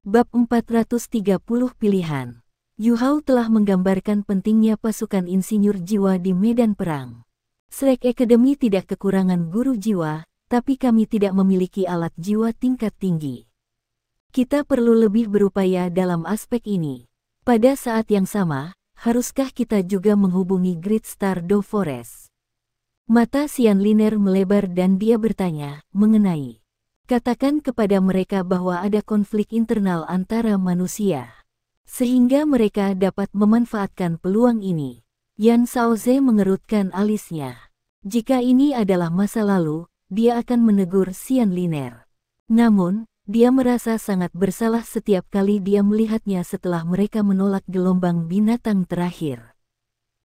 Bab 430 Pilihan. Yu Hao telah menggambarkan pentingnya pasukan insinyur jiwa di medan perang. Shrek Academy tidak kekurangan guru jiwa, tapi kami tidak memiliki alat jiwa tingkat tinggi. Kita perlu lebih berupaya dalam aspek ini. Pada saat yang sama, haruskah kita juga menghubungi Great Star Doe Forest? Mata Xian Liner melebar dan dia bertanya, mengenai. Katakan kepada mereka bahwa ada konflik internal antara manusia, sehingga mereka dapat memanfaatkan peluang ini. Yan Shaoze mengerutkan alisnya. Jika ini adalah masa lalu, dia akan menegur Xian Liner. Namun, dia merasa sangat bersalah setiap kali dia melihatnya setelah mereka menolak gelombang binatang terakhir.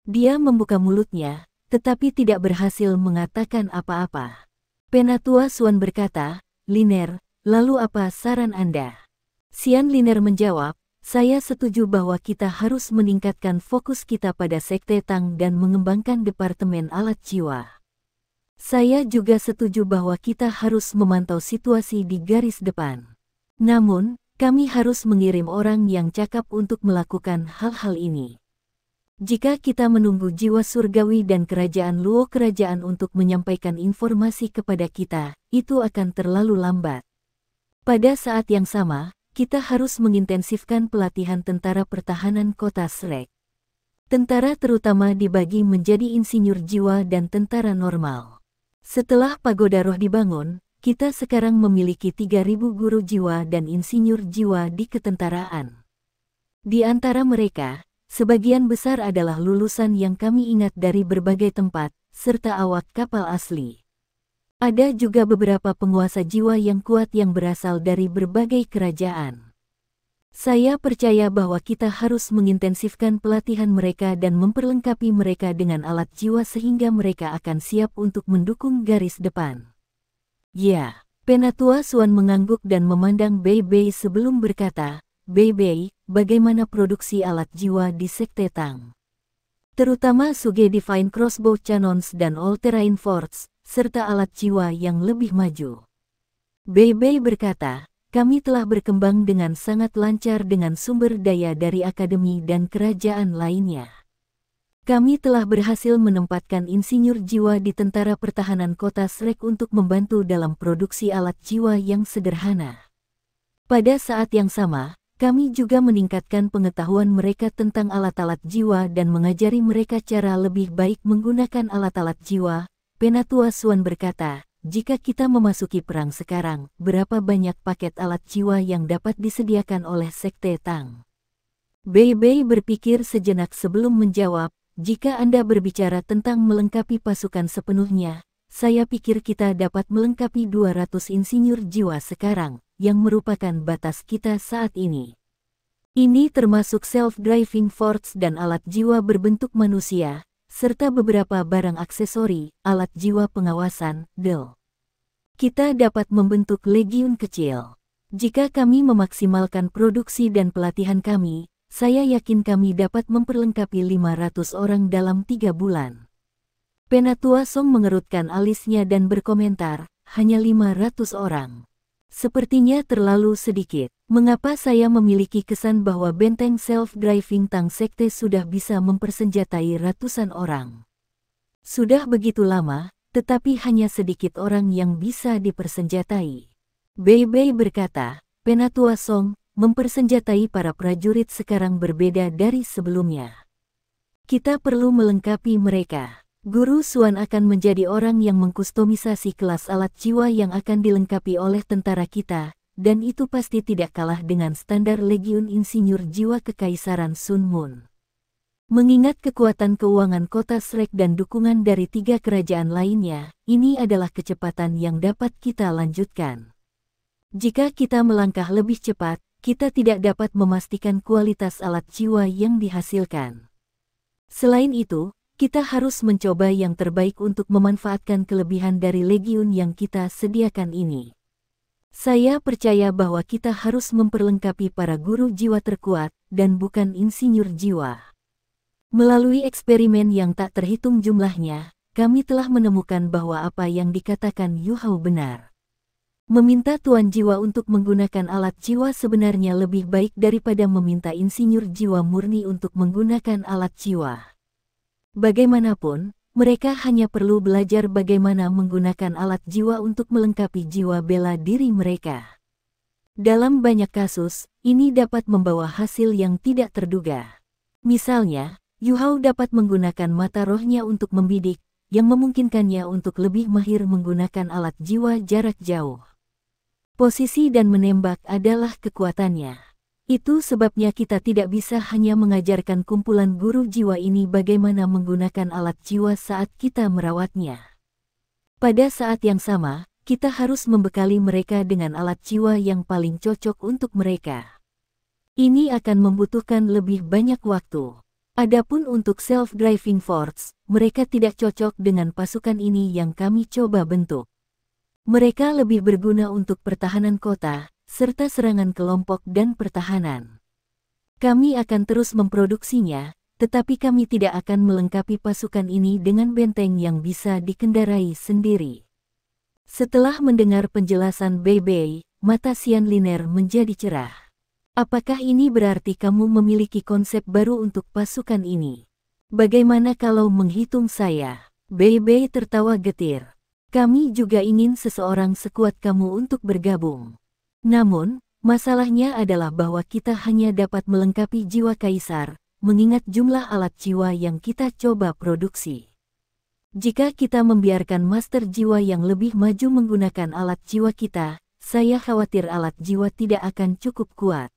Dia membuka mulutnya, tetapi tidak berhasil mengatakan apa-apa. Penatua Xuan berkata, Liner, lalu apa saran Anda? Xian Liner menjawab, saya setuju bahwa kita harus meningkatkan fokus kita pada Sekte Tang dan mengembangkan Departemen Alat Jiwa. Saya juga setuju bahwa kita harus memantau situasi di garis depan. Namun, kami harus mengirim orang yang cakap untuk melakukan hal-hal ini. Jika kita menunggu jiwa surgawi dan kerajaan Luo kerajaan untuk menyampaikan informasi kepada kita, itu akan terlalu lambat. Pada saat yang sama, kita harus mengintensifkan pelatihan tentara pertahanan kota Shrek. Tentara terutama dibagi menjadi insinyur jiwa dan tentara normal. Setelah pagoda roh dibangun, kita sekarang memiliki 3.000 guru jiwa dan insinyur jiwa di ketentaraan. Di antara mereka, sebagian besar adalah lulusan yang kami ingat dari berbagai tempat, serta awak kapal asli. Ada juga beberapa penguasa jiwa yang kuat yang berasal dari berbagai kerajaan. Saya percaya bahwa kita harus mengintensifkan pelatihan mereka dan memperlengkapi mereka dengan alat jiwa sehingga mereka akan siap untuk mendukung garis depan. Ya, Penatua Xuan mengangguk dan memandang Bei Bei sebelum berkata, Bei Bei, bagaimana produksi alat jiwa di Sekte Tang? Terutama Suge Divine Crossbow Cannons dan All-Terrain Forts, serta alat jiwa yang lebih maju. Bei Bei berkata, kami telah berkembang dengan sangat lancar dengan sumber daya dari akademi dan kerajaan lainnya. Kami telah berhasil menempatkan insinyur jiwa di tentara pertahanan kota Shrek untuk membantu dalam produksi alat jiwa yang sederhana. Pada saat yang sama, kami juga meningkatkan pengetahuan mereka tentang alat-alat jiwa dan mengajari mereka cara lebih baik menggunakan alat-alat jiwa. Penatua Xuan berkata, jika kita memasuki perang sekarang, berapa banyak paket alat jiwa yang dapat disediakan oleh Sekte Tang? Bei Bei berpikir sejenak sebelum menjawab, jika Anda berbicara tentang melengkapi pasukan sepenuhnya, saya pikir kita dapat melengkapi 200 insinyur jiwa sekarang, yang merupakan batas kita saat ini. Ini termasuk self-driving forts dan alat jiwa berbentuk manusia, serta beberapa barang aksesori, alat jiwa pengawasan, DEL. Kita dapat membentuk legiun kecil. Jika kami memaksimalkan produksi dan pelatihan kami, saya yakin kami dapat memperlengkapi 500 orang dalam 3 bulan. Penatua Song mengerutkan alisnya dan berkomentar, hanya 500 orang. Sepertinya terlalu sedikit. Mengapa saya memiliki kesan bahwa benteng self-driving Tang Sekte sudah bisa mempersenjatai ratusan orang? Sudah begitu lama, tetapi hanya sedikit orang yang bisa dipersenjatai. Bei Bei berkata, Penatua Song, mempersenjatai para prajurit sekarang berbeda dari sebelumnya. Kita perlu melengkapi mereka. Guru Xuan akan menjadi orang yang mengkustomisasi kelas alat jiwa yang akan dilengkapi oleh tentara kita, dan itu pasti tidak kalah dengan standar legiun insinyur jiwa Kekaisaran Sun Moon. Mengingat kekuatan keuangan kota Shrek dan dukungan dari 3 kerajaan lainnya, ini adalah kecepatan yang dapat kita lanjutkan. Jika kita melangkah lebih cepat, kita tidak dapat memastikan kualitas alat jiwa yang dihasilkan. Selain itu, kita harus mencoba yang terbaik untuk memanfaatkan kelebihan dari legiun yang kita sediakan ini. Saya percaya bahwa kita harus memperlengkapi para guru jiwa terkuat, dan bukan insinyur jiwa. Melalui eksperimen yang tak terhitung jumlahnya, kami telah menemukan bahwa apa yang dikatakan Yu Hao benar. Meminta Tuan Jiwa untuk menggunakan alat jiwa sebenarnya lebih baik daripada meminta insinyur jiwa murni untuk menggunakan alat jiwa. Bagaimanapun, mereka hanya perlu belajar bagaimana menggunakan alat jiwa untuk melengkapi jiwa bela diri mereka. Dalam banyak kasus, ini dapat membawa hasil yang tidak terduga. Misalnya, Yu Hao dapat menggunakan mata rohnya untuk membidik, yang memungkinkannya untuk lebih mahir menggunakan alat jiwa jarak jauh. Posisi dan menembak adalah kekuatannya. Itu sebabnya kita tidak bisa hanya mengajarkan kumpulan guru jiwa ini bagaimana menggunakan alat jiwa saat kita merawatnya. Pada saat yang sama, kita harus membekali mereka dengan alat jiwa yang paling cocok untuk mereka. Ini akan membutuhkan lebih banyak waktu. Adapun untuk self-driving force, mereka tidak cocok dengan pasukan ini yang kami coba bentuk. Mereka lebih berguna untuk pertahanan kota, serta serangan kelompok dan pertahanan. Kami akan terus memproduksinya, tetapi kami tidak akan melengkapi pasukan ini dengan benteng yang bisa dikendarai sendiri. Setelah mendengar penjelasan Bei Bei, mata Xian Liner menjadi cerah. Apakah ini berarti kamu memiliki konsep baru untuk pasukan ini? Bagaimana kalau menghitung saya? Bei Bei tertawa getir. Kami juga ingin seseorang sekuat kamu untuk bergabung. Namun, masalahnya adalah bahwa kita hanya dapat melengkapi jiwa kaisar, mengingat jumlah alat jiwa yang kita coba produksi. Jika kita membiarkan master jiwa yang lebih maju menggunakan alat jiwa kita, saya khawatir alat jiwa tidak akan cukup kuat.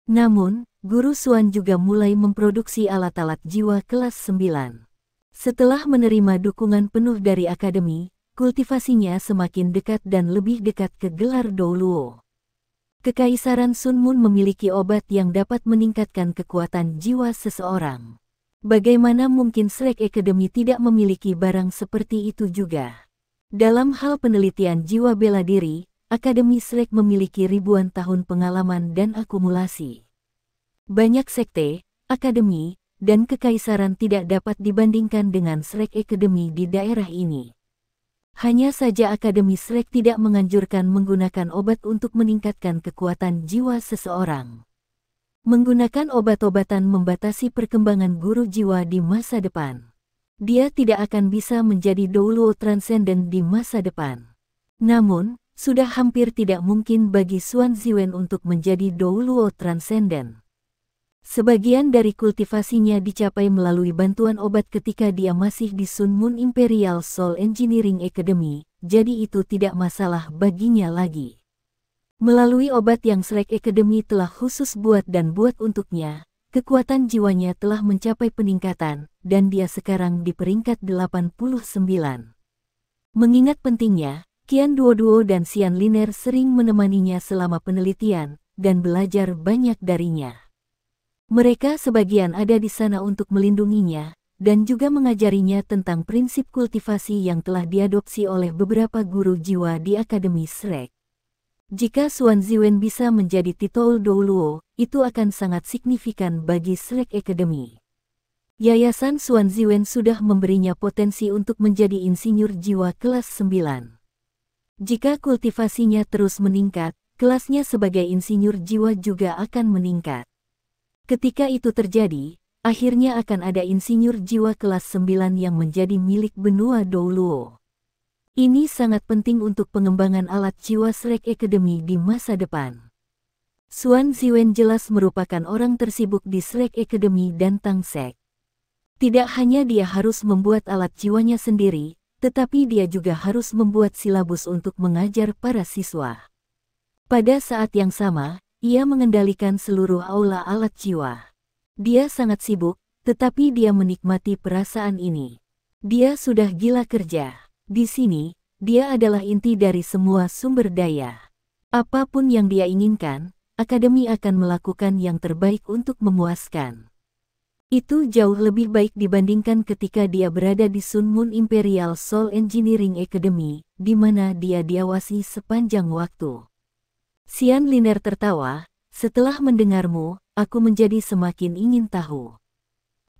Namun, Guru Xuan juga mulai memproduksi alat-alat jiwa kelas 9. Setelah menerima dukungan penuh dari akademi, kultivasinya semakin dekat dan lebih dekat ke gelar Douluo. Kekaisaran Sun Mun memiliki obat yang dapat meningkatkan kekuatan jiwa seseorang. Bagaimana mungkin Shrek Academy tidak memiliki barang seperti itu juga? Dalam hal penelitian jiwa bela diri, Akademi Shrek memiliki ribuan tahun pengalaman dan akumulasi. Banyak sekte, akademi, dan kekaisaran tidak dapat dibandingkan dengan Shrek Academy di daerah ini. Hanya saja Akademi Shrek tidak menganjurkan menggunakan obat untuk meningkatkan kekuatan jiwa seseorang. Menggunakan obat-obatan membatasi perkembangan guru jiwa di masa depan. Dia tidak akan bisa menjadi Douluo Transcendent di masa depan. Namun, sudah hampir tidak mungkin bagi Xuan Ziwen untuk menjadi Douluo Transcendent. Sebagian dari kultivasinya dicapai melalui bantuan obat ketika dia masih di Sun Mun Imperial Soul Engineering Academy, jadi itu tidak masalah baginya lagi. Melalui obat yang Shrek Academy telah khusus buat untuknya, kekuatan jiwanya telah mencapai peningkatan, dan dia sekarang di peringkat 89. Mengingat pentingnya, Qian Duoduo dan Xian Liner sering menemaninya selama penelitian, dan belajar banyak darinya. Mereka sebagian ada di sana untuk melindunginya, dan juga mengajarinya tentang prinsip kultivasi yang telah diadopsi oleh beberapa guru jiwa di Akademi Shrek. Jika Xuan Ziwen bisa menjadi titul Douluo, itu akan sangat signifikan bagi Shrek Academy. Yayasan Xuan Ziwen sudah memberinya potensi untuk menjadi insinyur jiwa kelas 9. Jika kultivasinya terus meningkat, kelasnya sebagai insinyur jiwa juga akan meningkat. Ketika itu terjadi, akhirnya akan ada insinyur jiwa kelas 9 yang menjadi milik benua Douluo. Ini sangat penting untuk pengembangan alat jiwa Shrek Academy di masa depan. Xuan Ziwen jelas merupakan orang tersibuk di Shrek Academy dan Tang Sek. Tidak hanya dia harus membuat alat jiwanya sendiri, tetapi dia juga harus membuat silabus untuk mengajar para siswa. Pada saat yang sama, ia mengendalikan seluruh aula alat jiwa. Dia sangat sibuk, tetapi dia menikmati perasaan ini. Dia sudah gila kerja. Di sini, dia adalah inti dari semua sumber daya. Apapun yang dia inginkan, akademi akan melakukan yang terbaik untuk memuaskan. Itu jauh lebih baik dibandingkan ketika dia berada di Sun Mun Imperial Soul Engineering Academy, di mana dia diawasi sepanjang waktu. Xian Liner tertawa, setelah mendengarmu, aku menjadi semakin ingin tahu.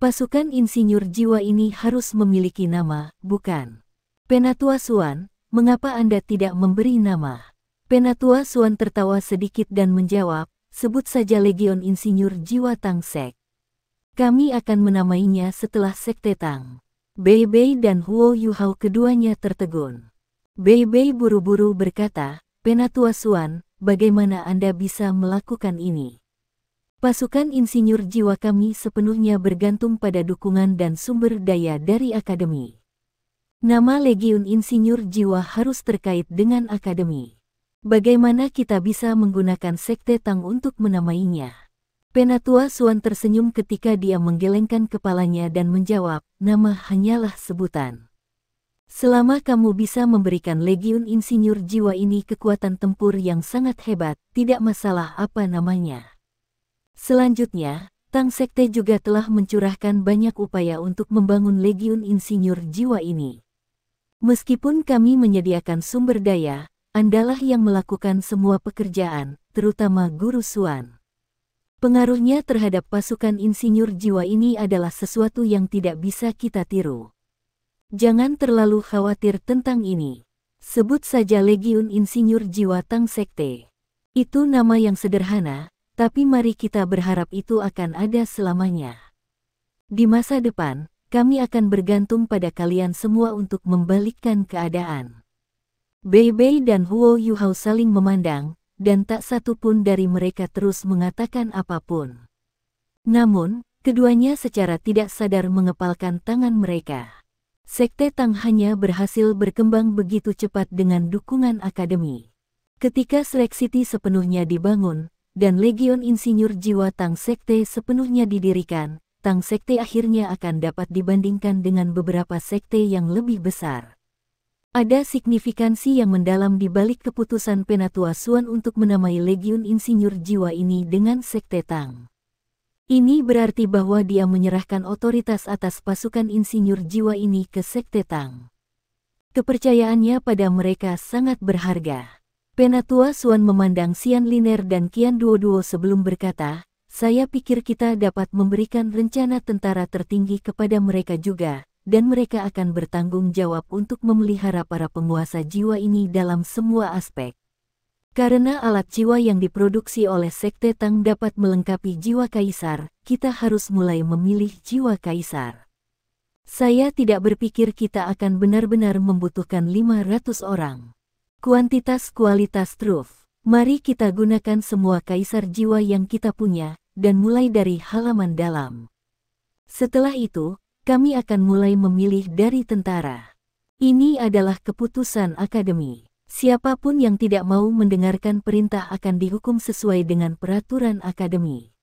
Pasukan insinyur jiwa ini harus memiliki nama, bukan? Penatua Xuan, mengapa Anda tidak memberi nama? Penatua Xuan tertawa sedikit dan menjawab, sebut saja Legion Insinyur Jiwa Tang Sek. Kami akan menamainya setelah Sekte Tang. Bei Bei dan Huo Yuhao keduanya tertegun. Bei Bei buru-buru berkata, Penatua Xuan, bagaimana Anda bisa melakukan ini? Pasukan Insinyur Jiwa kami sepenuhnya bergantung pada dukungan dan sumber daya dari Akademi. Nama Legiun Insinyur Jiwa harus terkait dengan Akademi. Bagaimana kita bisa menggunakan Sekte Tang untuk menamainya? Penatua Xuan tersenyum ketika dia menggelengkan kepalanya dan menjawab, nama hanyalah sebutan. Selama kamu bisa memberikan Legiun Insinyur Jiwa ini kekuatan tempur yang sangat hebat, tidak masalah apa namanya. Selanjutnya, Tang Sekte juga telah mencurahkan banyak upaya untuk membangun Legiun Insinyur Jiwa ini. Meskipun kami menyediakan sumber daya, Andalah yang melakukan semua pekerjaan, terutama Guru Xuan. Pengaruhnya terhadap pasukan Insinyur Jiwa ini adalah sesuatu yang tidak bisa kita tiru. Jangan terlalu khawatir tentang ini. Sebut saja Legiun Insinyur Jiwa Tang Sekte. Itu nama yang sederhana, tapi mari kita berharap itu akan ada selamanya. Di masa depan, kami akan bergantung pada kalian semua untuk membalikkan keadaan. Bei Bei dan Huo Yuhao saling memandang, dan tak satu pun dari mereka terus mengatakan apapun. Namun, keduanya secara tidak sadar mengepalkan tangan mereka. Sekte Tang hanya berhasil berkembang begitu cepat dengan dukungan Akademi. Ketika Slack City sepenuhnya dibangun, dan Legion Insinyur Jiwa Tang Sekte sepenuhnya didirikan, Tang Sekte akhirnya akan dapat dibandingkan dengan beberapa sekte yang lebih besar. Ada signifikansi yang mendalam di balik keputusan Penatua Xuan untuk menamai Legiun Insinyur Jiwa ini dengan Sekte Tang. Ini berarti bahwa dia menyerahkan otoritas atas pasukan Insinyur Jiwa ini ke Sekte Tang. Kepercayaannya pada mereka sangat berharga. Penatua Xuan memandang Xian Liner dan Qian Duoduo sebelum berkata, saya pikir kita dapat memberikan rencana tentara tertinggi kepada mereka juga. Dan mereka akan bertanggung jawab untuk memelihara para penguasa jiwa ini dalam semua aspek. Karena alat jiwa yang diproduksi oleh Sekte Tang dapat melengkapi jiwa kaisar, kita harus mulai memilih jiwa kaisar. Saya tidak berpikir kita akan benar-benar membutuhkan 500 orang. Kuantitas kualitas truf. Mari kita gunakan semua kaisar jiwa yang kita punya, dan mulai dari halaman dalam. Setelah itu, kami akan mulai memilih dari tentara. Ini adalah keputusan Akademi. Siapapun yang tidak mau mendengarkan perintah akan dihukum sesuai dengan peraturan Akademi.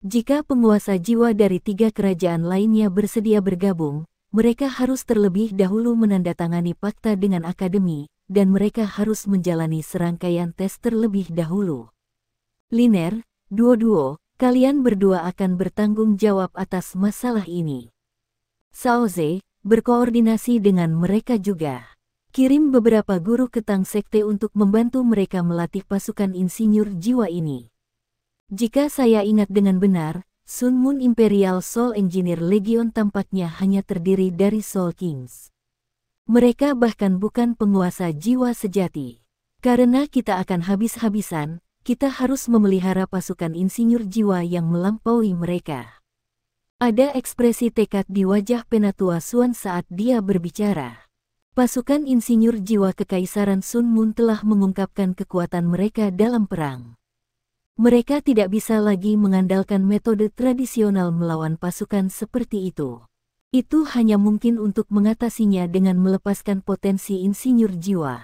Jika penguasa jiwa dari 3 kerajaan lainnya bersedia bergabung, mereka harus terlebih dahulu menandatangani fakta dengan Akademi, dan mereka harus menjalani serangkaian tes terlebih dahulu. Liner, Duo-Duo, kalian berdua akan bertanggung jawab atas masalah ini. Saoze, berkoordinasi dengan mereka juga. Kirim beberapa guru ke Tang Sekte untuk membantu mereka melatih pasukan Insinyur Jiwa ini. Jika saya ingat dengan benar, Sun Moon Imperial Soul Engineer Legion tampaknya hanya terdiri dari Soul Kings. Mereka bahkan bukan penguasa jiwa sejati. Karena kita akan habis-habisan, kita harus memelihara pasukan Insinyur Jiwa yang melampaui mereka. Ada ekspresi tekad di wajah Penatua Xuan saat dia berbicara. Pasukan Insinyur Jiwa Kekaisaran Sun Moon telah mengungkapkan kekuatan mereka dalam perang. Mereka tidak bisa lagi mengandalkan metode tradisional melawan pasukan seperti itu. Itu hanya mungkin untuk mengatasinya dengan melepaskan potensi Insinyur Jiwa.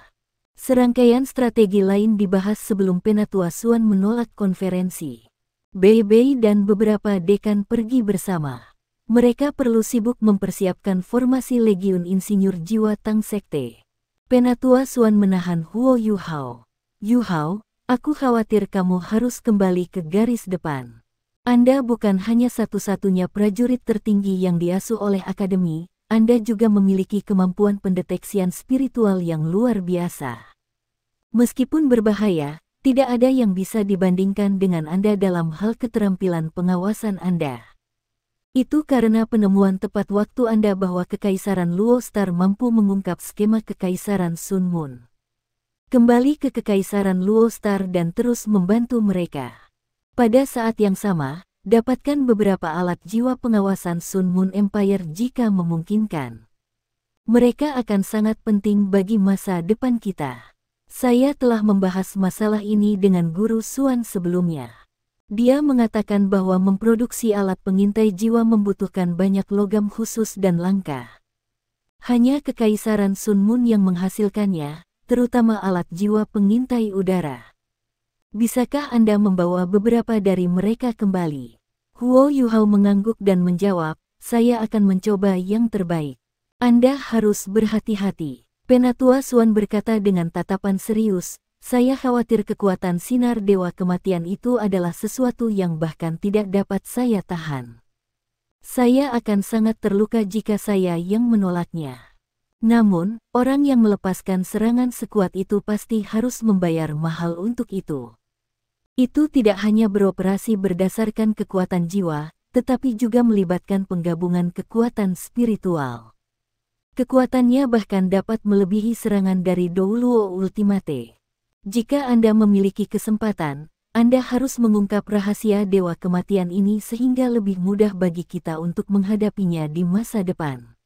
Serangkaian strategi lain dibahas sebelum Penatua Xuan menolak konferensi. Bei Bei dan beberapa dekan pergi bersama. Mereka perlu sibuk mempersiapkan formasi Legiun Insinyur Jiwa Tang Sekte. Penatua Xuan menahan Huo Yuhao. Yuhao, aku khawatir kamu harus kembali ke garis depan. Anda bukan hanya satu-satunya prajurit tertinggi yang diasuh oleh Akademi, Anda juga memiliki kemampuan pendeteksian spiritual yang luar biasa. Meskipun berbahaya, tidak ada yang bisa dibandingkan dengan Anda dalam hal keterampilan pengawasan Anda. Itu karena penemuan tepat waktu Anda bahwa Kekaisaran Luo Star mampu mengungkap skema Kekaisaran Sun Moon. kembali ke Kekaisaran Luo Star dan terus membantu mereka. Pada saat yang sama, dapatkan beberapa alat jiwa pengawasan Sun Moon Empire jika memungkinkan. Mereka akan sangat penting bagi masa depan kita. Saya telah membahas masalah ini dengan Guru Xuan sebelumnya. Dia mengatakan bahwa memproduksi alat pengintai jiwa membutuhkan banyak logam khusus dan langka. Hanya Kekaisaran Sun Moon yang menghasilkannya, terutama alat jiwa pengintai udara. Bisakah Anda membawa beberapa dari mereka kembali? Huo Yuhao mengangguk dan menjawab, saya akan mencoba yang terbaik. Anda harus berhati-hati. Penatua Xuan berkata dengan tatapan serius, saya khawatir kekuatan sinar Dewa Kematian itu adalah sesuatu yang bahkan tidak dapat saya tahan. Saya akan sangat terluka jika saya yang menolaknya. Namun, orang yang melepaskan serangan sekuat itu pasti harus membayar mahal untuk itu. Itu tidak hanya beroperasi berdasarkan kekuatan jiwa, tetapi juga melibatkan penggabungan kekuatan spiritual. Kekuatannya bahkan dapat melebihi serangan dari Douluo Ultimate. Jika Anda memiliki kesempatan, Anda harus mengungkap rahasia Dewa Kematian ini sehingga lebih mudah bagi kita untuk menghadapinya di masa depan.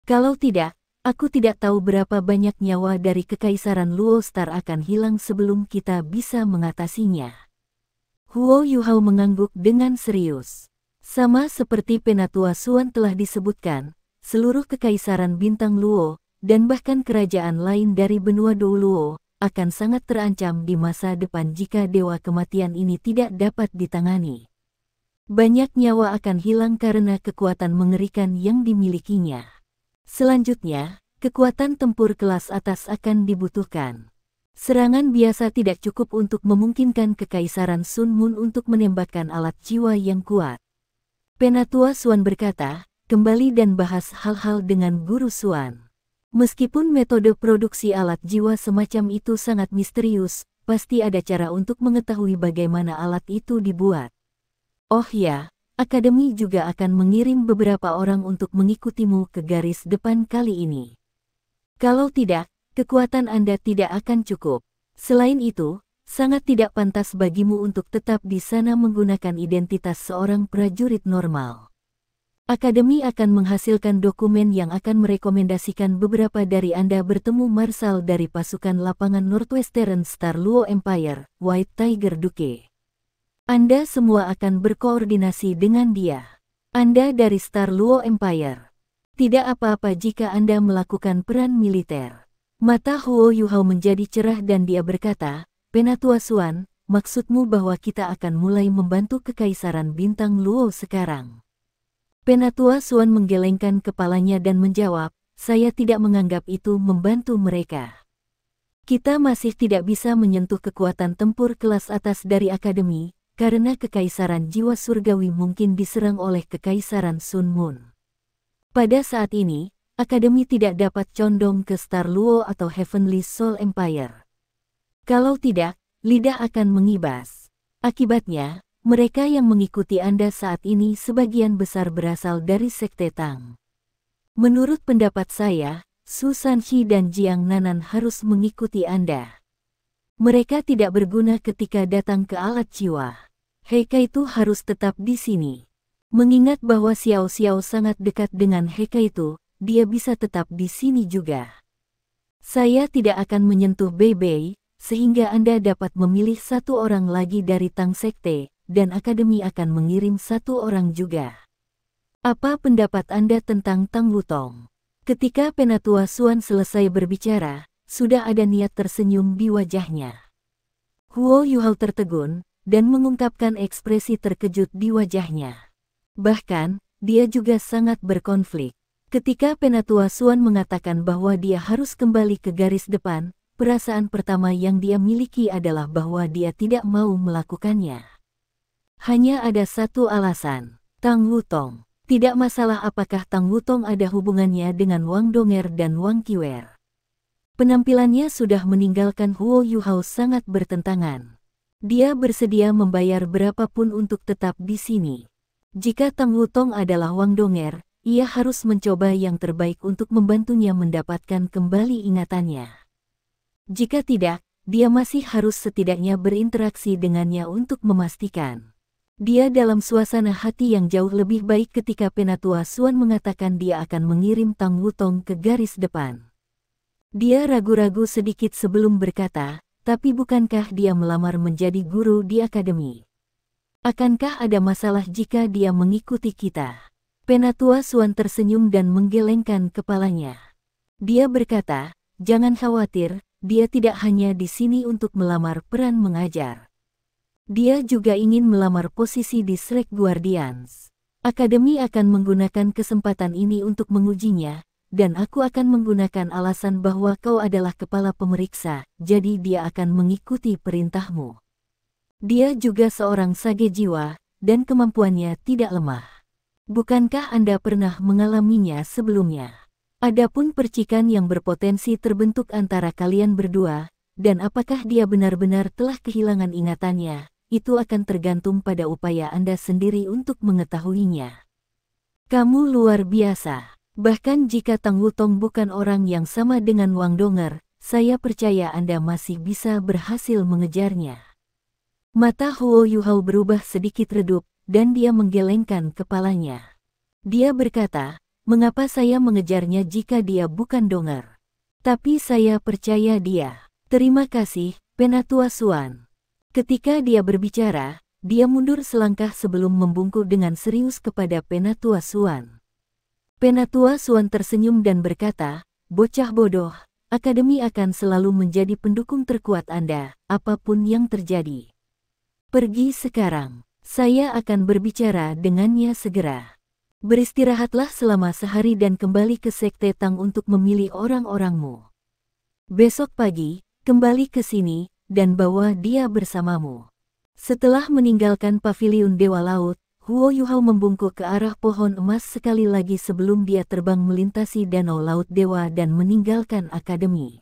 Kalau tidak, aku tidak tahu berapa banyak nyawa dari Kekaisaran Luo Star akan hilang sebelum kita bisa mengatasinya. Huo Yuhao mengangguk dengan serius. Sama seperti Penatua Xuan telah disebutkan, seluruh Kekaisaran Bintang Luo, dan bahkan kerajaan lain dari benua Douluo, akan sangat terancam di masa depan jika Dewa Kematian ini tidak dapat ditangani. Banyak nyawa akan hilang karena kekuatan mengerikan yang dimilikinya. Selanjutnya, kekuatan tempur kelas atas akan dibutuhkan. Serangan biasa tidak cukup untuk memungkinkan Kekaisaran Sun Moon untuk menembakkan alat jiwa yang kuat. Penatua Xuan berkata, kembali dan bahas hal-hal dengan Guru Xuan. Meskipun metode produksi alat jiwa semacam itu sangat misterius, pasti ada cara untuk mengetahui bagaimana alat itu dibuat. Oh ya, Akademi juga akan mengirim beberapa orang untuk mengikutimu ke garis depan kali ini. Kalau tidak, kekuatan Anda tidak akan cukup. Selain itu, sangat tidak pantas bagimu untuk tetap di sana menggunakan identitas seorang prajurit normal. Akademi akan menghasilkan dokumen yang akan merekomendasikan beberapa dari Anda bertemu Marshal dari pasukan lapangan Northwestern Star Luo Empire, White Tiger Duke. Anda semua akan berkoordinasi dengan dia. Anda dari Star Luo Empire. Tidak apa-apa jika Anda melakukan peran militer. Mata Huo Yuhao menjadi cerah dan dia berkata, Penatua Xuan, maksudmu bahwa kita akan mulai membantu Kekaisaran Bintang Luo sekarang? Penatua Xuan menggelengkan kepalanya dan menjawab, saya tidak menganggap itu membantu mereka. Kita masih tidak bisa menyentuh kekuatan tempur kelas atas dari Akademi, karena Kekaisaran Jiwa Surgawi mungkin diserang oleh Kekaisaran Sun Moon. Pada saat ini, Akademi tidak dapat condong ke Star Luo atau Heavenly Soul Empire. Kalau tidak, lidah akan mengibas. Akibatnya, mereka yang mengikuti Anda saat ini sebagian besar berasal dari Sekte Tang. Menurut pendapat saya, Su Sanqi dan Jiang Nanan harus mengikuti Anda. Mereka tidak berguna ketika datang ke alat jiwa. Heika itu harus tetap di sini. Mengingat bahwa Xiao Xiao sangat dekat dengan Heika itu, dia bisa tetap di sini juga. Saya tidak akan menyentuh Bei Bei, sehingga Anda dapat memilih satu orang lagi dari Tang Sekte, dan Akademi akan mengirim satu orang juga. Apa pendapat Anda tentang Tang Wutong? Ketika Penatua Xuan selesai berbicara, sudah ada niat tersenyum di wajahnya. Huo Yuhao tertegun, dan mengungkapkan ekspresi terkejut di wajahnya. Bahkan, dia juga sangat berkonflik. Ketika Penatua Xuan mengatakan bahwa dia harus kembali ke garis depan, perasaan pertama yang dia miliki adalah bahwa dia tidak mau melakukannya. Hanya ada satu alasan, Tang Wutong. Tidak masalah apakah Tang Wutong ada hubungannya dengan Wang Donger dan Wang Qiwer. Penampilannya sudah meninggalkan Huo Yuhao sangat bertentangan. Dia bersedia membayar berapapun untuk tetap di sini. Jika Tang Wutong adalah Wang Donger, ia harus mencoba yang terbaik untuk membantunya mendapatkan kembali ingatannya. Jika tidak, dia masih harus setidaknya berinteraksi dengannya untuk memastikan. Dia dalam suasana hati yang jauh lebih baik ketika Penatua Suan mengatakan dia akan mengirim Tang Wutong ke garis depan. Dia ragu-ragu sedikit sebelum berkata, tapi bukankah dia melamar menjadi guru di akademi? Akankah ada masalah jika dia mengikuti kita? Penatua Suan tersenyum dan menggelengkan kepalanya. Dia berkata, jangan khawatir, dia tidak hanya di sini untuk melamar peran mengajar. Dia juga ingin melamar posisi di Shrek Guardians. Akademi akan menggunakan kesempatan ini untuk mengujinya, dan aku akan menggunakan alasan bahwa kau adalah kepala pemeriksa, jadi dia akan mengikuti perintahmu. Dia juga seorang sage jiwa, dan kemampuannya tidak lemah. Bukankah Anda pernah mengalaminya sebelumnya? Adapun percikan yang berpotensi terbentuk antara kalian berdua, dan apakah dia benar-benar telah kehilangan ingatannya, itu akan tergantung pada upaya Anda sendiri untuk mengetahuinya. Kamu luar biasa. Bahkan jika Tang Wutong bukan orang yang sama dengan Wang Donger, saya percaya Anda masih bisa berhasil mengejarnya. Mata Huo Yuhao berubah sedikit redup, dan dia menggelengkan kepalanya. Dia berkata, mengapa saya mengejarnya jika dia bukan Donger? Tapi saya percaya dia. Terima kasih, Penatua Suan. Ketika dia berbicara, dia mundur selangkah sebelum membungkuk dengan serius kepada Penatua Suan. Penatua Suan tersenyum dan berkata, bocah bodoh, akademi akan selalu menjadi pendukung terkuat Anda, apapun yang terjadi. Pergi sekarang, saya akan berbicara dengannya segera. Beristirahatlah selama sehari dan kembali ke Sekte Tang untuk memilih orang-orangmu. Besok pagi, kembali ke sini, dan bawa dia bersamamu. Setelah meninggalkan paviliun Dewa Laut, Huo Yuhao membungkuk ke arah pohon emas sekali lagi sebelum dia terbang melintasi Danau Laut Dewa dan meninggalkan akademi.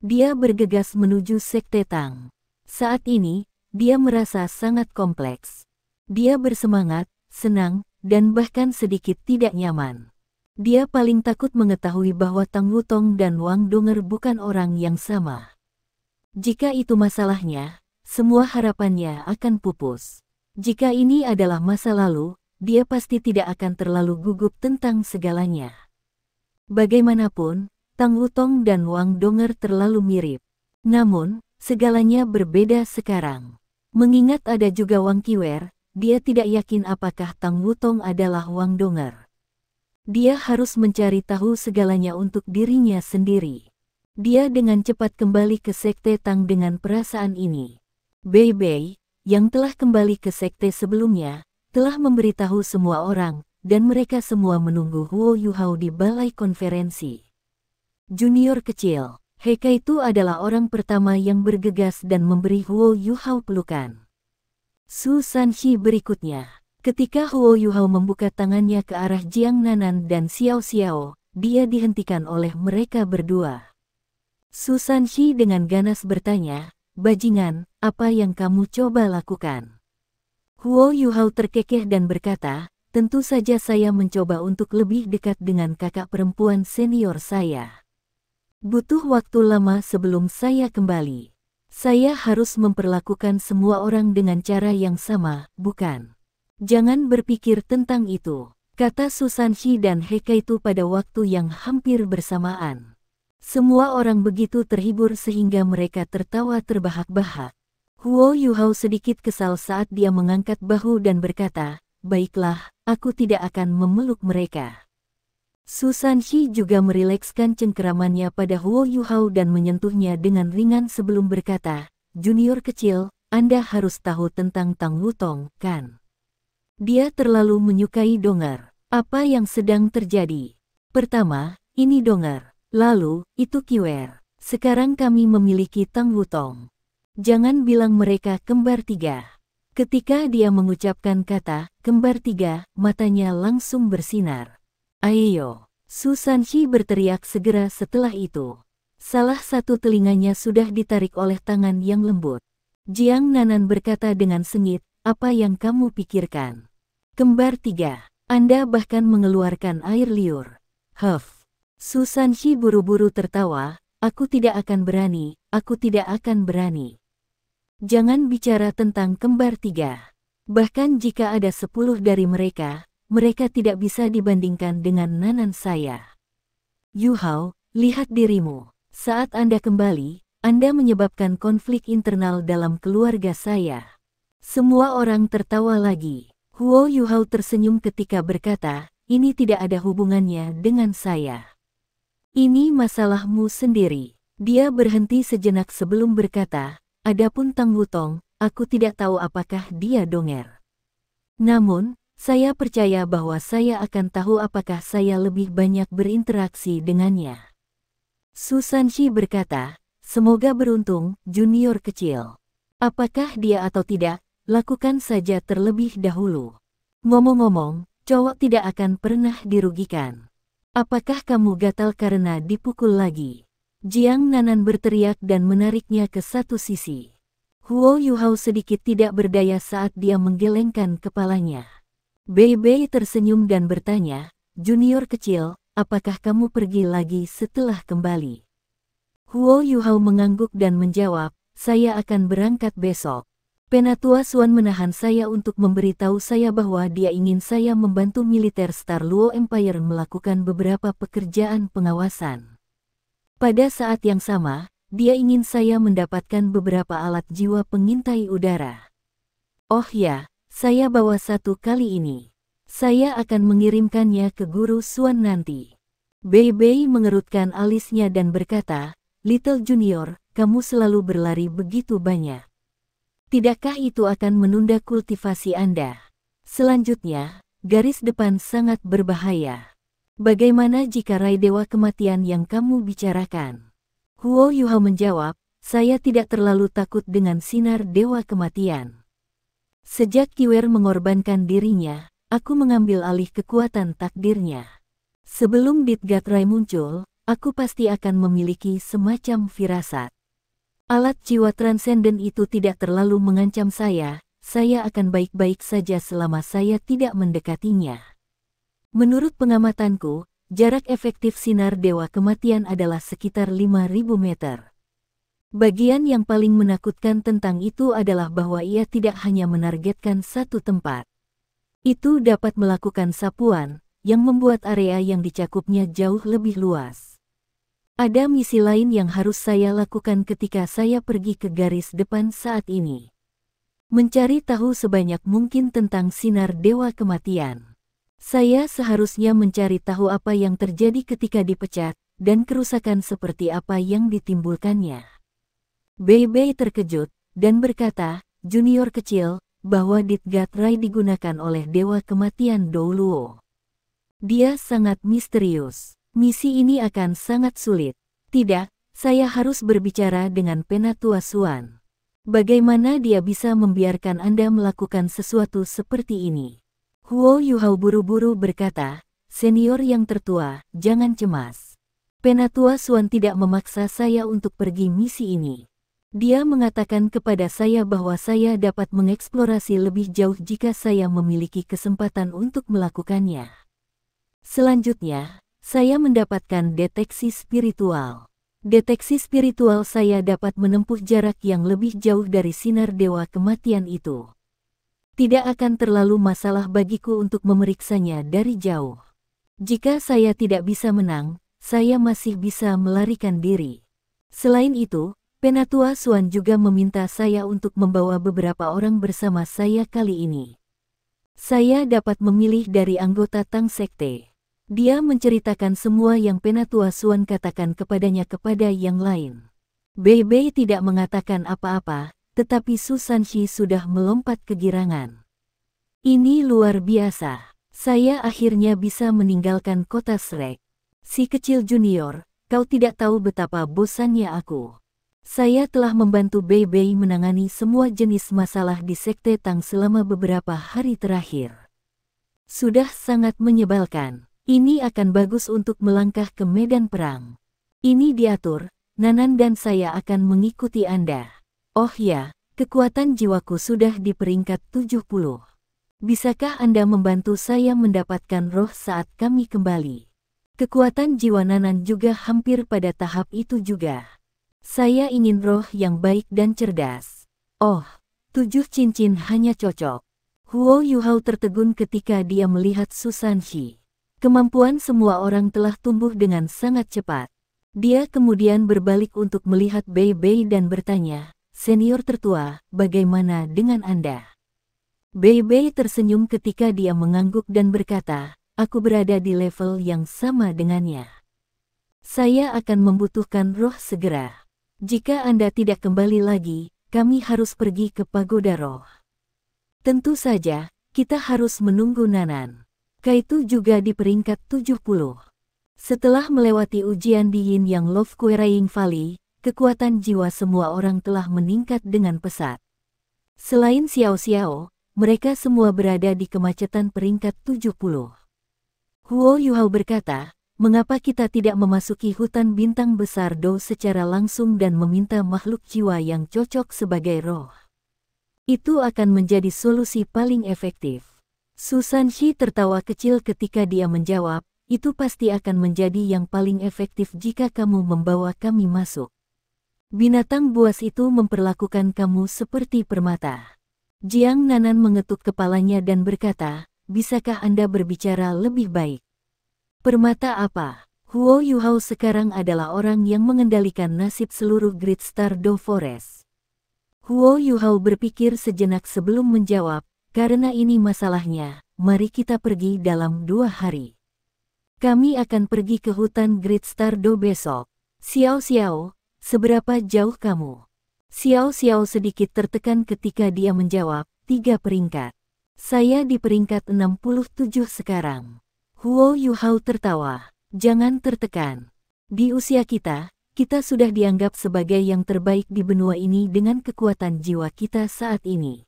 Dia bergegas menuju Sekte Tang. Saat ini, dia merasa sangat kompleks. Dia bersemangat, senang, dan bahkan sedikit tidak nyaman. Dia paling takut mengetahui bahwa Tang Wutong dan Wang Donger bukan orang yang sama. Jika itu masalahnya, semua harapannya akan pupus. Jika ini adalah masa lalu, dia pasti tidak akan terlalu gugup tentang segalanya. Bagaimanapun, Tang Wutong dan Wang Donger terlalu mirip. Namun, segalanya berbeda sekarang. Mengingat ada juga Wang Qiwer, dia tidak yakin apakah Tang Wutong adalah Wang Donger. Dia harus mencari tahu segalanya untuk dirinya sendiri. Dia dengan cepat kembali ke Sekte Tang dengan perasaan ini. Bei Bei, yang telah kembali ke sekte sebelumnya, telah memberitahu semua orang, dan mereka semua menunggu Huo Yuhao di balai konferensi. Junior kecil, Heka itu adalah orang pertama yang bergegas dan memberi Huo Yuhao pelukan. Su Sanxi berikutnya. Ketika Huo Yuhao membuka tangannya ke arah Jiang Nanan dan Xiao Xiao, dia dihentikan oleh mereka berdua. Su Sanxi dengan ganas bertanya, bajingan, apa yang kamu coba lakukan? Huo Yuhao terkekeh dan berkata, tentu saja saya mencoba untuk lebih dekat dengan kakak perempuan senior saya. Butuh waktu lama sebelum saya kembali. Saya harus memperlakukan semua orang dengan cara yang sama, bukan? Jangan berpikir tentang itu, kata Su Sanxi dan Heka itu pada waktu yang hampir bersamaan. Semua orang begitu terhibur sehingga mereka tertawa terbahak-bahak. Huo Yuhao sedikit kesal saat dia mengangkat bahu dan berkata, baiklah, aku tidak akan memeluk mereka. Su Sanxi juga merilekskan cengkeramannya pada Huo Yuhao dan menyentuhnya dengan ringan sebelum berkata, junior kecil, Anda harus tahu tentang Tang Wutong, kan? Dia terlalu menyukai Donger. Apa yang sedang terjadi? Pertama, ini Donger. Lalu, itu Qiwer. Sekarang kami memiliki Tang Wutong. Jangan bilang mereka kembar tiga. Ketika dia mengucapkan kata, kembar tiga, matanya langsung bersinar. Ayo, Su Sanxi berteriak segera setelah itu. Salah satu telinganya sudah ditarik oleh tangan yang lembut. Jiang Nanan berkata dengan sengit, apa yang kamu pikirkan? Kembar tiga, Anda bahkan mengeluarkan air liur. Huff. Su Sanxi buru-buru tertawa, Aku tidak akan berani, aku tidak akan berani. Jangan bicara tentang kembar tiga. Bahkan jika ada 10 dari mereka, mereka tidak bisa dibandingkan dengan nanan saya. Yu Hao, lihat dirimu. Saat Anda kembali, Anda menyebabkan konflik internal dalam keluarga saya. Semua orang tertawa lagi. Huo Yu Hao tersenyum ketika berkata, ini tidak ada hubungannya dengan saya. Ini masalahmu sendiri. Dia berhenti sejenak sebelum berkata, adapun Tang Wutong, aku tidak tahu apakah dia donger. Namun, saya percaya bahwa saya akan tahu apakah saya lebih banyak berinteraksi dengannya. Su Sanxi berkata, semoga beruntung, junior kecil. Apakah dia atau tidak, lakukan saja terlebih dahulu. Ngomong-ngomong, cowok tidak akan pernah dirugikan. Apakah kamu gatal karena dipukul lagi? Jiang Nanan berteriak dan menariknya ke satu sisi. Huo Yu Hao sedikit tidak berdaya saat dia menggelengkan kepalanya. Bei Bei tersenyum dan bertanya, junior kecil, apakah kamu pergi lagi setelah kembali? Huo Yu Hao mengangguk dan menjawab, saya akan berangkat besok. Penatua Suan menahan saya untuk memberitahu saya bahwa dia ingin saya membantu militer Star Luo Empire melakukan beberapa pekerjaan pengawasan. Pada saat yang sama, dia ingin saya mendapatkan beberapa alat jiwa pengintai udara. Oh ya, saya bawa satu kali ini. Saya akan mengirimkannya ke Guru Suan nanti. Bei Bei mengerutkan alisnya dan berkata, Little Junior, kamu selalu berlari begitu banyak. Tidakkah itu akan menunda kultivasi Anda? Selanjutnya, garis depan sangat berbahaya. Bagaimana jika Rai Dewa Kematian yang kamu bicarakan? Huo Yu Hao menjawab, saya tidak terlalu takut dengan sinar Dewa Kematian. Sejak Kiwer mengorbankan dirinya, aku mengambil alih kekuatan takdirnya. Sebelum Ditgat Rai muncul, aku pasti akan memiliki semacam firasat. Alat jiwa transenden itu tidak terlalu mengancam saya akan baik-baik saja selama saya tidak mendekatinya. Menurut pengamatanku, jarak efektif sinar Dewa Kematian adalah sekitar 5.000 meter. Bagian yang paling menakutkan tentang itu adalah bahwa ia tidak hanya menargetkan satu tempat. Itu dapat melakukan sapuan, yang membuat area yang dicakupnya jauh lebih luas. Ada misi lain yang harus saya lakukan ketika saya pergi ke garis depan saat ini. Mencari tahu sebanyak mungkin tentang sinar Dewa Kematian. Saya seharusnya mencari tahu apa yang terjadi ketika dipecat, dan kerusakan seperti apa yang ditimbulkannya. Bei Bei terkejut, dan berkata, junior kecil, bahwa Ditgat Rai digunakan oleh Dewa Kematian Dou Luo. Dia sangat misterius. Misi ini akan sangat sulit. Tidak, saya harus berbicara dengan Penatua Suan. Bagaimana dia bisa membiarkan Anda melakukan sesuatu seperti ini? Huo Yu Hao buru-buru berkata, senior yang tertua, jangan cemas. Penatua Suan tidak memaksa saya untuk pergi misi ini. Dia mengatakan kepada saya bahwa saya dapat mengeksplorasi lebih jauh jika saya memiliki kesempatan untuk melakukannya. Selanjutnya, saya mendapatkan deteksi spiritual. Deteksi spiritual saya dapat menempuh jarak yang lebih jauh dari sinar Dewa Kematian itu. Tidak akan terlalu masalah bagiku untuk memeriksanya dari jauh. Jika saya tidak bisa menang, saya masih bisa melarikan diri. Selain itu, Penatua Suan juga meminta saya untuk membawa beberapa orang bersama saya kali ini. Saya dapat memilih dari anggota Tang Sekte. Dia menceritakan semua yang Penatua Suan katakan kepadanya kepada yang lain. Bei Bei tidak mengatakan apa-apa, tetapi Su Sanxi sudah melompat kegirangan. Ini luar biasa. Saya akhirnya bisa meninggalkan kota Shrek. Si kecil junior, kau tidak tahu betapa bosannya aku. Saya telah membantu Bei Bei menangani semua jenis masalah di Sekte Tang selama beberapa hari terakhir. Sudah sangat menyebalkan. Ini akan bagus untuk melangkah ke medan perang. Ini diatur, Nanan dan saya akan mengikuti Anda. Oh ya, kekuatan jiwaku sudah di peringkat 70. Bisakah Anda membantu saya mendapatkan roh saat kami kembali? Kekuatan jiwa Nanan juga hampir pada tahap itu juga. Saya ingin roh yang baik dan cerdas. Oh, 7 cincin hanya cocok. Huo Yuhao tertegun ketika dia melihat Susan Shi. Kemampuan semua orang telah tumbuh dengan sangat cepat. Dia kemudian berbalik untuk melihat Bei Bei dan bertanya, "Senior tertua, bagaimana dengan Anda?" Bei Bei tersenyum ketika dia mengangguk dan berkata, "Aku berada di level yang sama dengannya. Saya akan membutuhkan roh segera. Jika Anda tidak kembali lagi, kami harus pergi ke pagoda roh. Tentu saja, kita harus menunggu Nanan." Kaitu juga di peringkat 70. Setelah melewati ujian di Yin Yang Love Quarrying Valley, kekuatan jiwa semua orang telah meningkat dengan pesat. Selain Xiao Xiao, mereka semua berada di kemacetan peringkat 70. Huo Yuhao berkata, "Mengapa kita tidak memasuki hutan bintang besar Do secara langsung dan meminta makhluk jiwa yang cocok sebagai roh? Itu akan menjadi solusi paling efektif." Susan Shi tertawa kecil ketika dia menjawab, "Itu pasti akan menjadi yang paling efektif jika kamu membawa kami masuk. Binatang buas itu memperlakukan kamu seperti permata." Jiang Nanan mengetuk kepalanya dan berkata, "Bisakah Anda berbicara lebih baik?" "Permata apa?" Huo Yuhao sekarang adalah orang yang mengendalikan nasib seluruh Great Star Do Forest. Huo Yuhao berpikir sejenak sebelum menjawab, "Karena ini masalahnya, mari kita pergi dalam 2 hari. Kami akan pergi ke hutan Great Star Do besok." "Xiao Xiao, seberapa jauh kamu?" Xiao Xiao sedikit tertekan ketika dia menjawab, 3 peringkat. "Saya di peringkat 67 sekarang." Huo Yuhao tertawa, "Jangan tertekan. Di usia kita sudah dianggap sebagai yang terbaik di benua ini dengan kekuatan jiwa kita saat ini.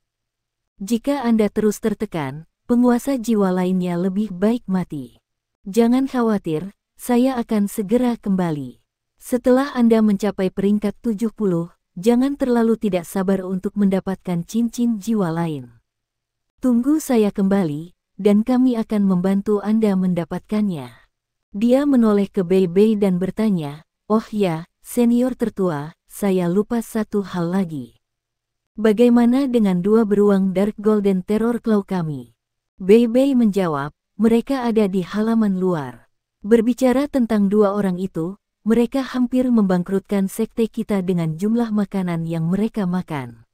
Jika Anda terus tertekan, penguasa jiwa lainnya lebih baik mati. Jangan khawatir, saya akan segera kembali. Setelah Anda mencapai peringkat 70, jangan terlalu tidak sabar untuk mendapatkan cincin jiwa lain. Tunggu saya kembali, dan kami akan membantu Anda mendapatkannya." Dia menoleh ke Bei Bei dan bertanya, "Oh ya, senior tertua, saya lupa satu hal lagi. Bagaimana dengan 2 beruang Dark Golden Terror Claw kami?" Bei Bei menjawab, "Mereka ada di halaman luar. Berbicara tentang 2 orang itu, mereka hampir membangkrutkan sekte kita dengan jumlah makanan yang mereka makan.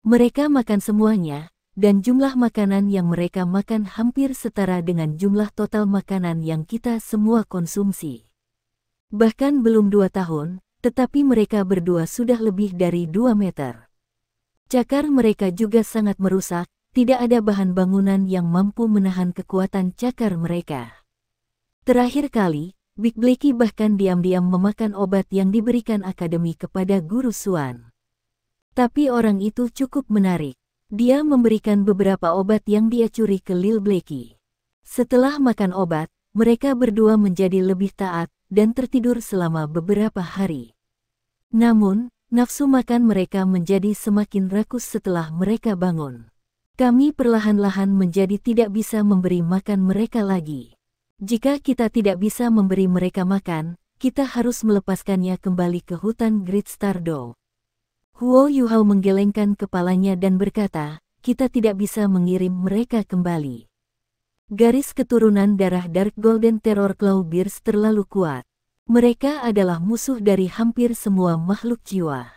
Mereka makan semuanya, dan jumlah makanan yang mereka makan hampir setara dengan jumlah total makanan yang kita semua konsumsi. Bahkan belum 2 tahun, tetapi mereka berdua sudah lebih dari 2 meter. Cakar mereka juga sangat merusak, tidak ada bahan bangunan yang mampu menahan kekuatan cakar mereka. Terakhir kali, Big Blacky bahkan diam-diam memakan obat yang diberikan akademi kepada Guru Xuan. Tapi orang itu cukup menarik. Dia memberikan beberapa obat yang dia curi ke Lil Blacky. Setelah makan obat, mereka berdua menjadi lebih taat dan tertidur selama beberapa hari. Namun, nafsu makan mereka menjadi semakin rakus setelah mereka bangun. Kami perlahan-lahan menjadi tidak bisa memberi makan mereka lagi. Jika kita tidak bisa memberi mereka makan, kita harus melepaskannya kembali ke hutan Great Star Do. Huo Yuhao menggelengkan kepalanya dan berkata, "Kita tidak bisa mengirim mereka kembali. Garis keturunan darah Dark Golden Terror Claw Bears terlalu kuat. Mereka adalah musuh dari hampir semua makhluk jiwa.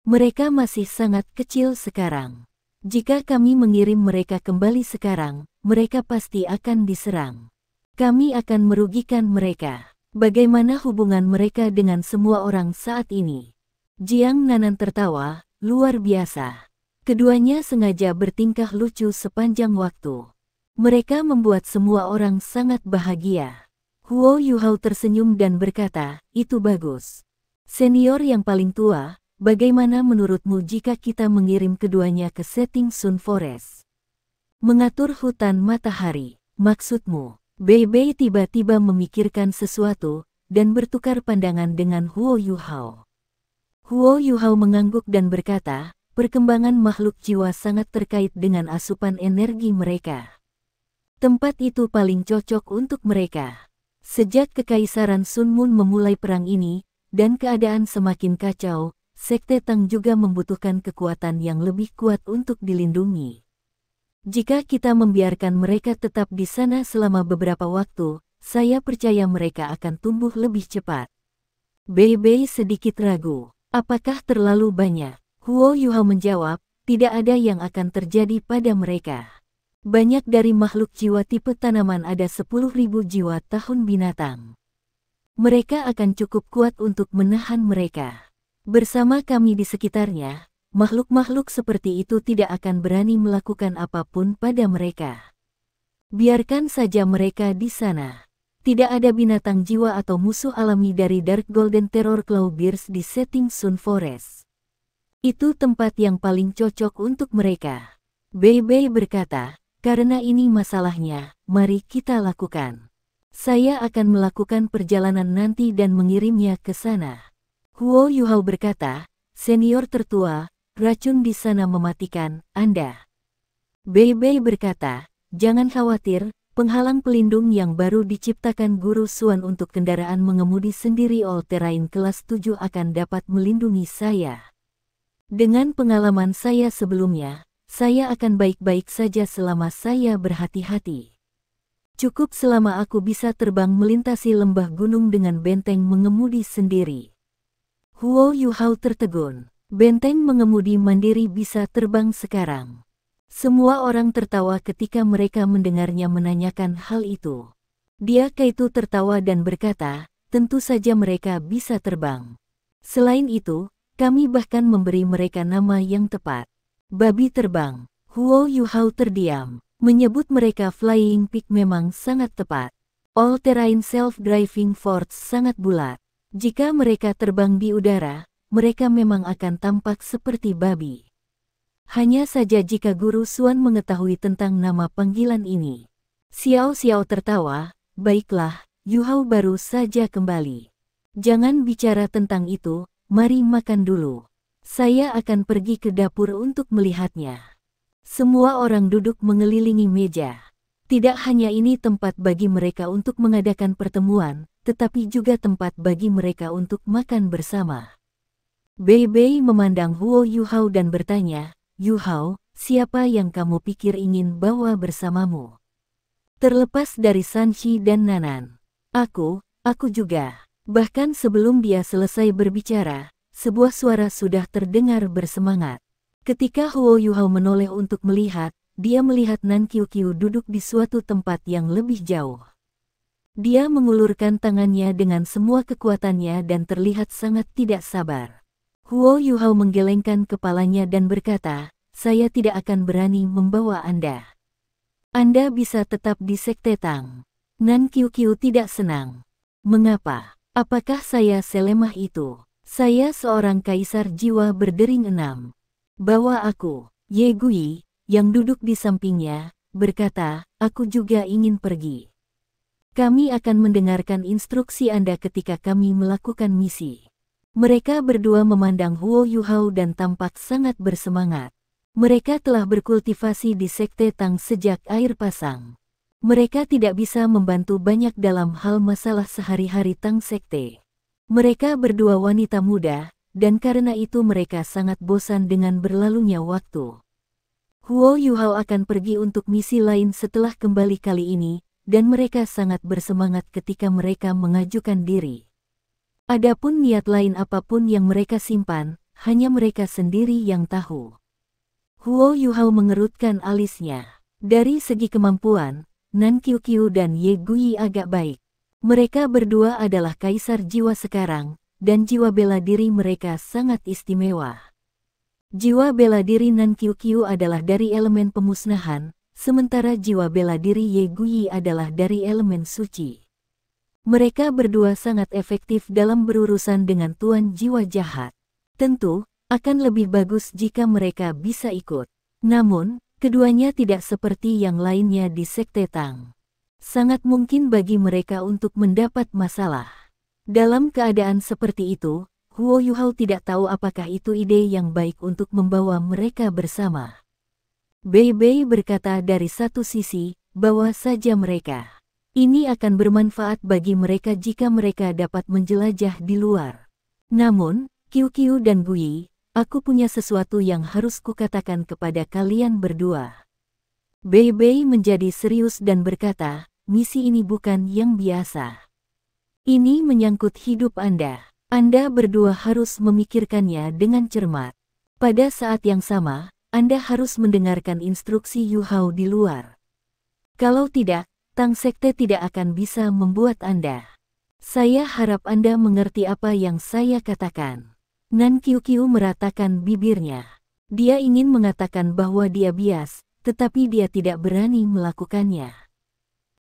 Mereka masih sangat kecil sekarang. Jika kami mengirim mereka kembali sekarang, mereka pasti akan diserang. Kami akan merugikan mereka. Bagaimana hubungan mereka dengan semua orang saat ini?" Jiang Nanan tertawa, "Luar biasa. Keduanya sengaja bertingkah lucu sepanjang waktu. Mereka membuat semua orang sangat bahagia." Huo Yuhao tersenyum dan berkata, "Itu bagus. Senior yang paling tua, bagaimana menurutmu jika kita mengirim keduanya ke Setting Sun Forest? Mengatur hutan matahari, maksudmu?" Bei Bei tiba-tiba memikirkan sesuatu, dan bertukar pandangan dengan Huo Yuhao. Huo Yuhao mengangguk dan berkata, "Perkembangan makhluk jiwa sangat terkait dengan asupan energi mereka. Tempat itu paling cocok untuk mereka. Sejak Kekaisaran Sunmun memulai perang ini, dan keadaan semakin kacau, Sekte Tang juga membutuhkan kekuatan yang lebih kuat untuk dilindungi. Jika kita membiarkan mereka tetap di sana selama beberapa waktu, saya percaya mereka akan tumbuh lebih cepat. Bei Bei sedikit ragu. Apakah terlalu banyak? Huo Yuhao menjawab, tidak ada yang akan terjadi pada mereka. Banyak dari makhluk jiwa tipe tanaman ada 10.000 jiwa tahun binatang. Mereka akan cukup kuat untuk menahan mereka. Bersama kami di sekitarnya, makhluk-makhluk seperti itu tidak akan berani melakukan apapun pada mereka. Biarkan saja mereka di sana. Tidak ada binatang jiwa atau musuh alami dari Dark Golden Terror Clawbears di setting Sun Forest. Itu tempat yang paling cocok untuk mereka. Bei Bei berkata, karena ini masalahnya, mari kita lakukan. Saya akan melakukan perjalanan nanti dan mengirimnya ke sana. Huo Yuhao berkata, senior tertua, racun di sana mematikan Anda. Bei Bei berkata, jangan khawatir, penghalang pelindung yang baru diciptakan Guru Xuan untuk kendaraan mengemudi sendiri all-terrain kelas 7 akan dapat melindungi saya. Dengan pengalaman saya sebelumnya, saya akan baik-baik saja selama saya berhati-hati. Cukup selama aku bisa terbang melintasi lembah gunung dengan benteng mengemudi sendiri. Huo Yuhao tertegun. Benteng mengemudi mandiri bisa terbang sekarang. Semua orang tertawa ketika mereka mendengarnya menanyakan hal itu. Dia kaitu tertawa dan berkata, tentu saja mereka bisa terbang. Selain itu, kami bahkan memberi mereka nama yang tepat. Babi terbang. Huo Yuhao terdiam. Menyebut mereka Flying Pig memang sangat tepat. All-terrain self-driving forts sangat bulat. Jika mereka terbang di udara, mereka memang akan tampak seperti babi. Hanya saja jika Guru Xuan mengetahui tentang nama panggilan ini. Xiao Xiao tertawa, baiklah, Yuhao baru saja kembali. Jangan bicara tentang itu, mari makan dulu. Saya akan pergi ke dapur untuk melihatnya. Semua orang duduk mengelilingi meja. Tidak hanya ini tempat bagi mereka untuk mengadakan pertemuan, tetapi juga tempat bagi mereka untuk makan bersama. Bei Bei memandang Huo Yuhao dan bertanya, Yuhao, siapa yang kamu pikir ingin bawa bersamamu? Terlepas dari Sanshi dan Nanan. Aku juga. Bahkan sebelum dia selesai berbicara, sebuah suara sudah terdengar bersemangat. Ketika Huo Yuhao menoleh untuk melihat, dia melihat Nan Qiuqiu duduk di suatu tempat yang lebih jauh. Dia mengulurkan tangannya dengan semua kekuatannya dan terlihat sangat tidak sabar. Huo Yuhao menggelengkan kepalanya dan berkata, saya tidak akan berani membawa Anda. Anda bisa tetap di Sekte Tang. Nan Qiuqiu tidak senang. Mengapa? Apakah saya selemah itu? Saya seorang kaisar jiwa berdering 6. Bawa aku. Ye Gui, yang duduk di sampingnya, berkata, aku juga ingin pergi. Kami akan mendengarkan instruksi Anda ketika kami melakukan misi. Mereka berdua memandang Huo Yuhao dan tampak sangat bersemangat. Mereka telah berkultivasi di Sekte Tang sejak air pasang. Mereka tidak bisa membantu banyak dalam hal masalah sehari-hari Tang Sekte. Mereka berdua wanita muda, dan karena itu mereka sangat bosan dengan berlalunya waktu. Huo Yuhao akan pergi untuk misi lain setelah kembali kali ini, dan mereka sangat bersemangat ketika mereka mengajukan diri. Adapun niat lain apapun yang mereka simpan, hanya mereka sendiri yang tahu. Huo Yuhao mengerutkan alisnya. Dari segi kemampuan, Nan Qiuqiu dan Ye Gui agak baik. Mereka berdua adalah kaisar jiwa sekarang, dan jiwa bela diri mereka sangat istimewa. Jiwa bela diri Nan Qiuqiu adalah dari elemen pemusnahan, sementara jiwa bela diri Ye Gui adalah dari elemen suci. Mereka berdua sangat efektif dalam berurusan dengan tuan jiwa jahat. Tentu, akan lebih bagus jika mereka bisa ikut. Namun, keduanya tidak seperti yang lainnya di Sekte Tang. Sangat mungkin bagi mereka untuk mendapat masalah. Dalam keadaan seperti itu, Huo Yuhao tidak tahu apakah itu ide yang baik untuk membawa mereka bersama. Bei Bei berkata dari satu sisi, bawa saja mereka. Ini akan bermanfaat bagi mereka jika mereka dapat menjelajah di luar. Namun, Qiu dan Gui, aku punya sesuatu yang harus kukatakan kepada kalian berdua. Bei Bei menjadi serius dan berkata, misi ini bukan yang biasa. Ini menyangkut hidup Anda. Anda berdua harus memikirkannya dengan cermat. Pada saat yang sama, Anda harus mendengarkan instruksi Yu Hao di luar. Kalau tidak, Tang Sekte tidak akan bisa membuat Anda. Saya harap Anda mengerti apa yang saya katakan. Nan Qiu meratakan bibirnya. Dia ingin mengatakan bahwa dia bias, tetapi dia tidak berani melakukannya.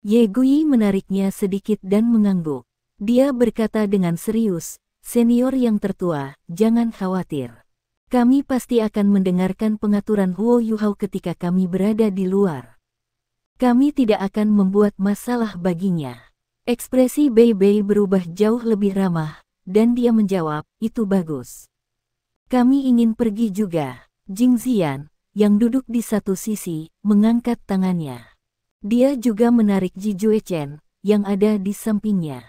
Ye Gui menariknya sedikit dan mengangguk. Dia berkata dengan serius, senior yang tertua, jangan khawatir. Kami pasti akan mendengarkan pengaturan Huo Yu Hao ketika kami berada di luar. Kami tidak akan membuat masalah baginya. Ekspresi Bei Bei berubah jauh lebih ramah, dan dia menjawab, itu bagus. Kami ingin pergi juga. Jing Zian, yang duduk di satu sisi, mengangkat tangannya. Dia juga menarik Ji Juechen, yang ada di sampingnya.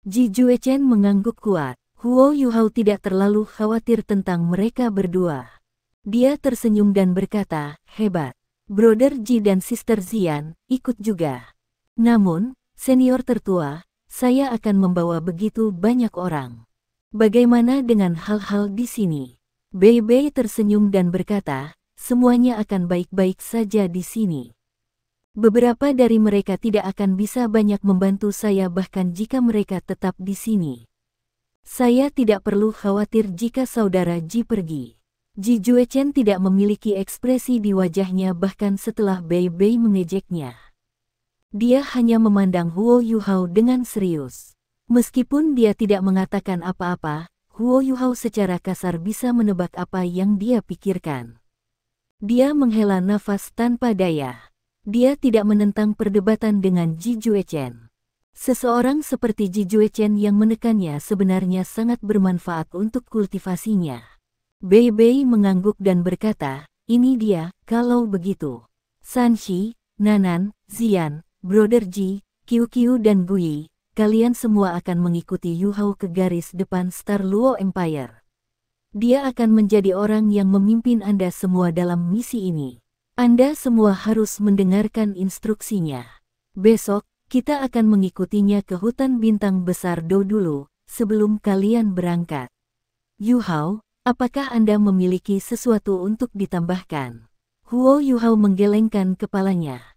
Ji Juechen mengangguk kuat. Huo Yu Hao tidak terlalu khawatir tentang mereka berdua. Dia tersenyum dan berkata, hebat. Brother Ji dan Sister Zian ikut juga. Namun, senior tertua, saya akan membawa begitu banyak orang. Bagaimana dengan hal-hal di sini? Bei Bei tersenyum dan berkata, semuanya akan baik-baik saja di sini. Beberapa dari mereka tidak akan bisa banyak membantu saya bahkan jika mereka tetap di sini. Saya tidak perlu khawatir jika saudara Ji pergi. Ji Juechen tidak memiliki ekspresi di wajahnya bahkan setelah Bei Bei mengejeknya. Dia hanya memandang Huo Yu Hao dengan serius. Meskipun dia tidak mengatakan apa-apa, Huo Yu Hao secara kasar bisa menebak apa yang dia pikirkan. Dia menghela nafas tanpa daya. Dia tidak menentang perdebatan dengan Ji Juechen. Seseorang seperti Ji Juechen yang menekannya sebenarnya sangat bermanfaat untuk kultivasinya. Bei Bei mengangguk dan berkata, ini dia, kalau begitu. Sanxi, Nanan, Zian, Brother Ji, Qiu dan Gui, kalian semua akan mengikuti Yu Hao ke garis depan Star Luo Empire. Dia akan menjadi orang yang memimpin Anda semua dalam misi ini. Anda semua harus mendengarkan instruksinya. Besok, kita akan mengikutinya ke hutan bintang besar Do dulu, sebelum kalian berangkat. Yu Hao, apakah Anda memiliki sesuatu untuk ditambahkan? Huo Yu Hao menggelengkan kepalanya.